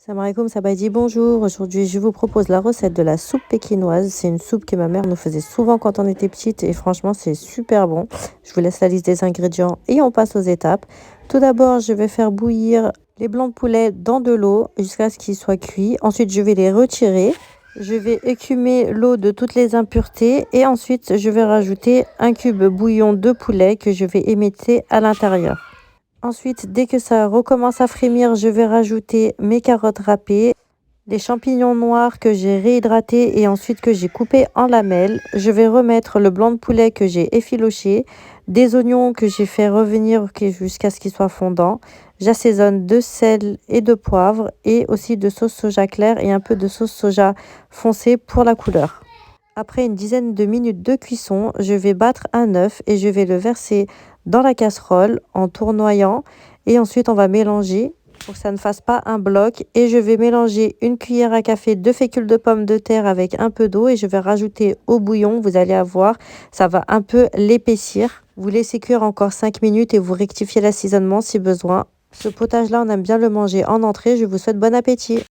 Salam alaikum, ça dit bonjour. Aujourd'hui, je vous propose la recette de la soupe pékinoise. C'est une soupe que ma mère nous faisait souvent quand on était petite et franchement, c'est super bon. Je vous laisse la liste des ingrédients et on passe aux étapes. Tout d'abord, je vais faire bouillir les blancs de poulet dans de l'eau jusqu'à ce qu'ils soient cuits. Ensuite, je vais les retirer. Je vais écumer l'eau de toutes les impuretés et ensuite, je vais rajouter un cube bouillon de poulet que je vais émietter à l'intérieur. Ensuite, dès que ça recommence à frémir, je vais rajouter mes carottes râpées, les champignons noirs que j'ai réhydratés et ensuite que j'ai coupés en lamelles. Je vais remettre le blanc de poulet que j'ai effiloché, des oignons que j'ai fait revenir jusqu'à ce qu'ils soient fondants. J'assaisonne de sel et de poivre et aussi de sauce soja claire et un peu de sauce soja foncée pour la couleur. Après une dizaine de minutes de cuisson, je vais battre un œuf et je vais le verser dans la casserole en tournoyant et ensuite on va mélanger pour que ça ne fasse pas un bloc et je vais mélanger une cuillère à café de fécule de pomme de terre avec un peu d'eau et je vais rajouter au bouillon, vous allez avoir, ça va un peu l'épaissir. Vous laissez cuire encore 5 minutes et vous rectifiez l'assaisonnement si besoin. Ce potage là, on aime bien le manger en entrée. Je vous souhaite bon appétit.